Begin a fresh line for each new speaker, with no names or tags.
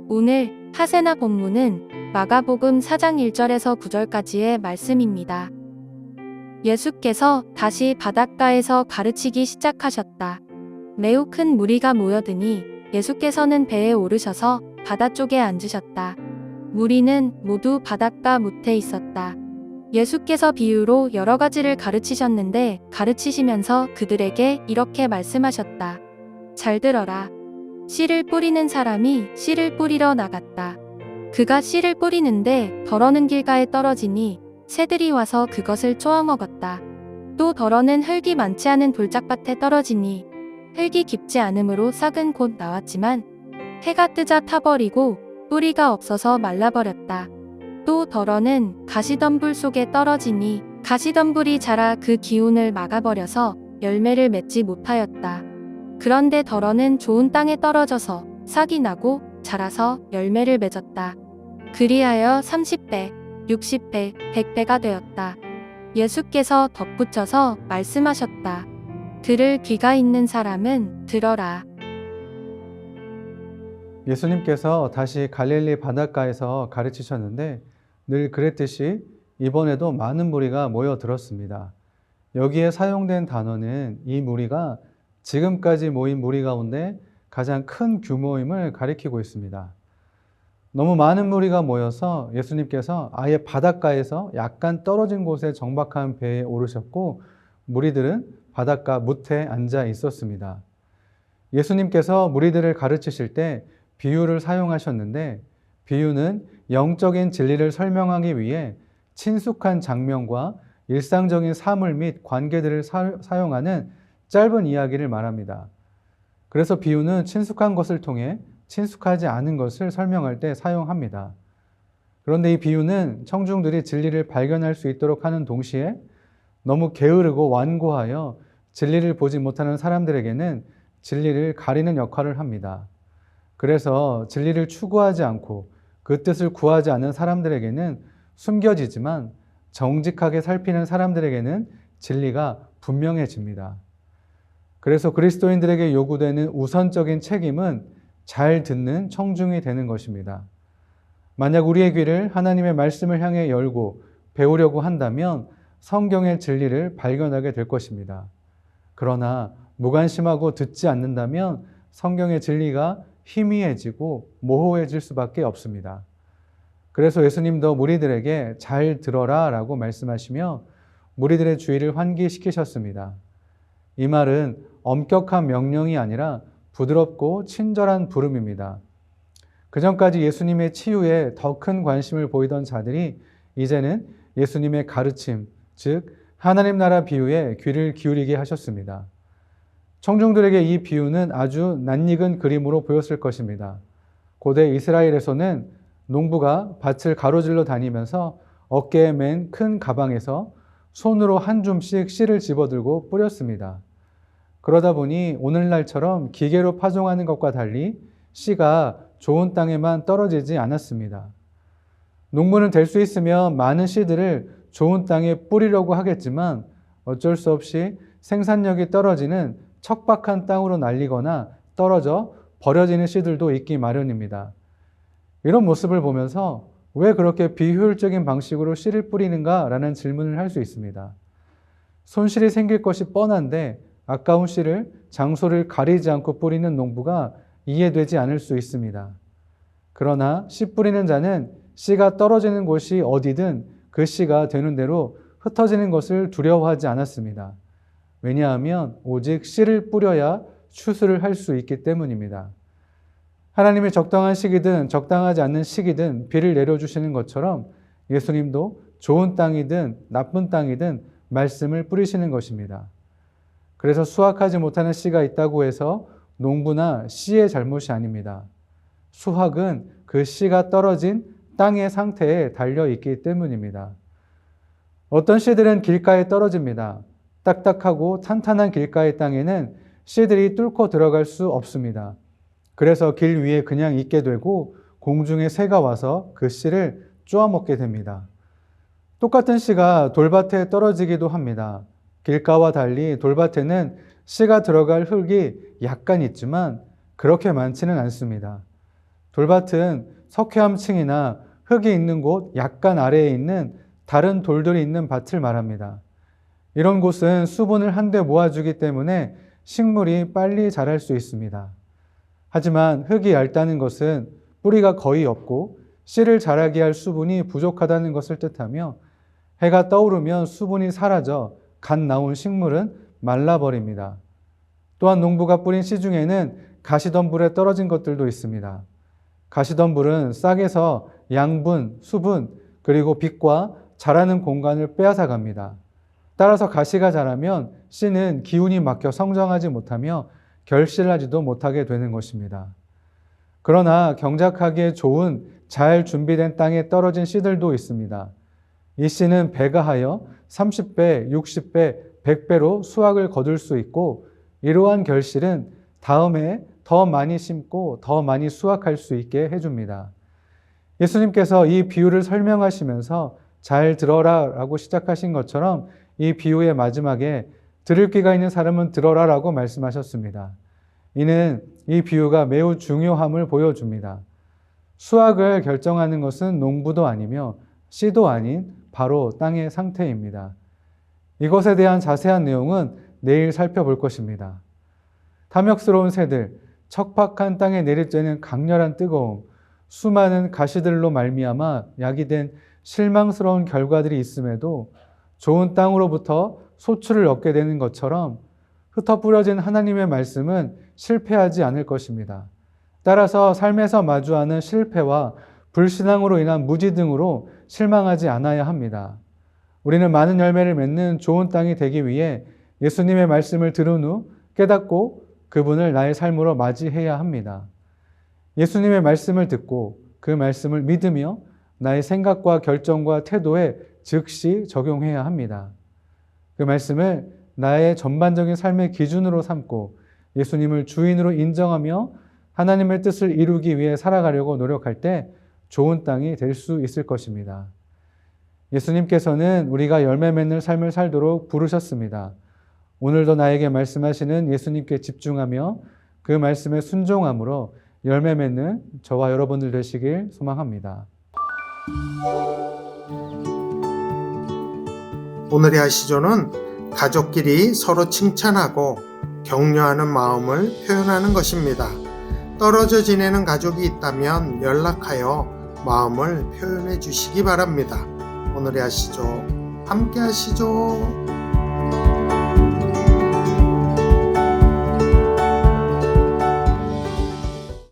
오늘 하세나 본문은 마가복음 4장 1절에서 9절까지의 말씀입니다. 예수께서 다시 바닷가에서 가르치기 시작하셨다. 매우 큰 무리가 모여드니 예수께서는 배에 오르셔서 바다 쪽에 앉으셨다. 무리는 모두 바닷가 못에 있었다. 예수께서 비유로 여러 가지를 가르치셨는데 가르치시면서 그들에게 이렇게 말씀하셨다. 잘 들어라. 씨를 뿌리는 사람이 씨를 뿌리러 나갔다. 그가 씨를 뿌리는데 더러는 길가에 떨어지니 새들이 와서 그것을 쪼아먹었다. 또 더러는 흙이 많지 않은 돌짝밭에 떨어지니 흙이 깊지 않으므로 싹은 곧 나왔지만 해가 뜨자 타버리고 뿌리가 없어서 말라버렸다. 또 더러는 가시덤불 속에 떨어지니 가시덤불이 자라 그 기운을 막아버려서 열매를 맺지 못하였다. 그런데 더러는 좋은 땅에 떨어져서 싹이 나고 자라서 열매를 맺었다. 그리하여 30배, 60배, 100배가 되었다. 예수께서 덧붙여서 말씀하셨다. 들을 귀가 있는 사람은 들어라.
예수님께서 다시 갈릴리 바닷가에서 가르치셨는데 늘 그랬듯이 이번에도 많은 무리가 모여들었습니다. 여기에 사용된 단어는 이 무리가 지금까지 모인 무리 가운데 가장 큰 규모임을 가리키고 있습니다. 너무 많은 무리가 모여서 예수님께서 아예 바닷가에서 약간 떨어진 곳에 정박한 배에 오르셨고 무리들은 바닷가 뭇에 앉아 있었습니다. 예수님께서 무리들을 가르치실 때 비유를 사용하셨는데 비유는 영적인 진리를 설명하기 위해 친숙한 장면과 일상적인 사물 및 관계들을 사용하는 짧은 이야기를 말합니다. 그래서 비유는 친숙한 것을 통해 친숙하지 않은 것을 설명할 때 사용합니다. 그런데 이 비유는 청중들이 진리를 발견할 수 있도록 하는 동시에 너무 게으르고 완고하여 진리를 보지 못하는 사람들에게는 진리를 가리는 역할을 합니다. 그래서 진리를 추구하지 않고 그 뜻을 구하지 않는 사람들에게는 숨겨지지만 정직하게 살피는 사람들에게는 진리가 분명해집니다. 그래서 그리스도인들에게 요구되는 우선적인 책임은 잘 듣는 청중이 되는 것입니다. 만약 우리의 귀를 하나님의 말씀을 향해 열고 배우려고 한다면 성경의 진리를 발견하게 될 것입니다. 그러나 무관심하고 듣지 않는다면 성경의 진리가 희미해지고 모호해질 수밖에 없습니다. 그래서 예수님도 무리들에게 잘 들어라 라고 말씀하시며 무리들의 주의를 환기시키셨습니다. 이 말은 엄격한 명령이 아니라 부드럽고 친절한 부름입니다. 그전까지 예수님의 치유에 더 큰 관심을 보이던 자들이 이제는 예수님의 가르침, 즉 하나님 나라 비유에 귀를 기울이게 하셨습니다. 청중들에게 이 비유는 아주 낯익은 그림으로 보였을 것입니다. 고대 이스라엘에서는 농부가 밭을 가로질러 다니면서 어깨에 맨 큰 가방에서 손으로 한 줌씩 씨를 집어들고 뿌렸습니다. 그러다 보니 오늘날처럼 기계로 파종하는 것과 달리 씨가 좋은 땅에만 떨어지지 않았습니다. 농부는 될 수 있으면 많은 씨들을 좋은 땅에 뿌리려고 하겠지만 어쩔 수 없이 생산력이 떨어지는 척박한 땅으로 날리거나 떨어져 버려지는 씨들도 있기 마련입니다. 이런 모습을 보면서 왜 그렇게 비효율적인 방식으로 씨를 뿌리는가라는 질문을 할 수 있습니다. 손실이 생길 것이 뻔한데 아까운 씨를 장소를 가리지 않고 뿌리는 농부가 이해되지 않을 수 있습니다. 그러나 씨 뿌리는 자는 씨가 떨어지는 곳이 어디든 그 씨가 되는 대로 흩어지는 것을 두려워하지 않았습니다. 왜냐하면 오직 씨를 뿌려야 추수를 할 수 있기 때문입니다. 하나님이 적당한 시기든 적당하지 않는 시기든 비를 내려주시는 것처럼 예수님도 좋은 땅이든 나쁜 땅이든 말씀을 뿌리시는 것입니다. 그래서 수확하지 못하는 씨가 있다고 해서 농부나 씨의 잘못이 아닙니다. 수확은 그 씨가 떨어진 땅의 상태에 달려있기 때문입니다. 어떤 씨들은 길가에 떨어집니다. 딱딱하고 탄탄한 길가의 땅에는 씨들이 뚫고 들어갈 수 없습니다. 그래서 길 위에 그냥 있게 되고 공중에 새가 와서 그 씨를 쪼아먹게 됩니다. 똑같은 씨가 돌밭에 떨어지기도 합니다. 길가와 달리 돌밭에는 씨가 들어갈 흙이 약간 있지만 그렇게 많지는 않습니다. 돌밭은 석회암층이나 흙이 있는 곳 약간 아래에 있는 다른 돌들이 있는 밭을 말합니다. 이런 곳은 수분을 한데 모아주기 때문에 식물이 빨리 자랄 수 있습니다. 하지만 흙이 얇다는 것은 뿌리가 거의 없고 씨를 자라게 할 수분이 부족하다는 것을 뜻하며 해가 떠오르면 수분이 사라져 갓 나온 식물은 말라버립니다. 또한 농부가 뿌린 씨 중에는 가시덤불에 떨어진 것들도 있습니다. 가시덤불은 싹에서 양분, 수분, 그리고 빛과 자라는 공간을 빼앗아 갑니다. 따라서 가시가 자라면 씨는 기운이 막혀 성장하지 못하며 결실하지도 못하게 되는 것입니다. 그러나 경작하기에 좋은 잘 준비된 땅에 떨어진 씨들도 있습니다. 이 씨는 배가 하여 30배, 60배, 100배로 수확을 거둘 수 있고 이러한 결실은 다음에 더 많이 심고 더 많이 수확할 수 있게 해줍니다. 예수님께서 이 비유를 설명하시면서 잘 들어라 라고 시작하신 것처럼 이 비유의 마지막에 들을 귀가 있는 사람은 들어라 라고 말씀하셨습니다. 이는 이 비유가 매우 중요함을 보여줍니다. 수확을 결정하는 것은 농부도 아니며 씨도 아닌 바로 땅의 상태입니다. 이것에 대한 자세한 내용은 내일 살펴볼 것입니다. 탐욕스러운 새들, 척박한 땅에 내리쬐는 강렬한 뜨거움, 수많은 가시들로 말미암아 야기된 실망스러운 결과들이 있음에도 좋은 땅으로부터 소출을 얻게 되는 것처럼 흩어 뿌려진 하나님의 말씀은 실패하지 않을 것입니다. 따라서 삶에서 마주하는 실패와 불신앙으로 인한 무지 등으로 실망하지 않아야 합니다. 우리는 많은 열매를 맺는 좋은 땅이 되기 위해 예수님의 말씀을 들은 후 깨닫고 그분을 나의 삶으로 맞이해야 합니다. 예수님의 말씀을 듣고 그 말씀을 믿으며 나의 생각과 결정과 태도에 즉시 적용해야 합니다. 그 말씀을 나의 전반적인 삶의 기준으로 삼고 예수님을 주인으로 인정하며 하나님의 뜻을 이루기 위해 살아가려고 노력할 때 좋은 땅이 될 수 있을 것입니다. 예수님께서는 우리가 열매 맺는 삶을 살도록 부르셨습니다. 오늘도 나에게 말씀하시는 예수님께 집중하며 그 말씀에 순종함으로 열매 맺는 저와 여러분들 되시길 소망합니다.
오늘의 아시조는 가족끼리 서로 칭찬하고 격려하는 마음을 표현하는 것입니다. 떨어져 지내는 가족이 있다면 연락하여 마음을 표현해 주시기 바랍니다. 오늘의 아시조 함께 하시죠.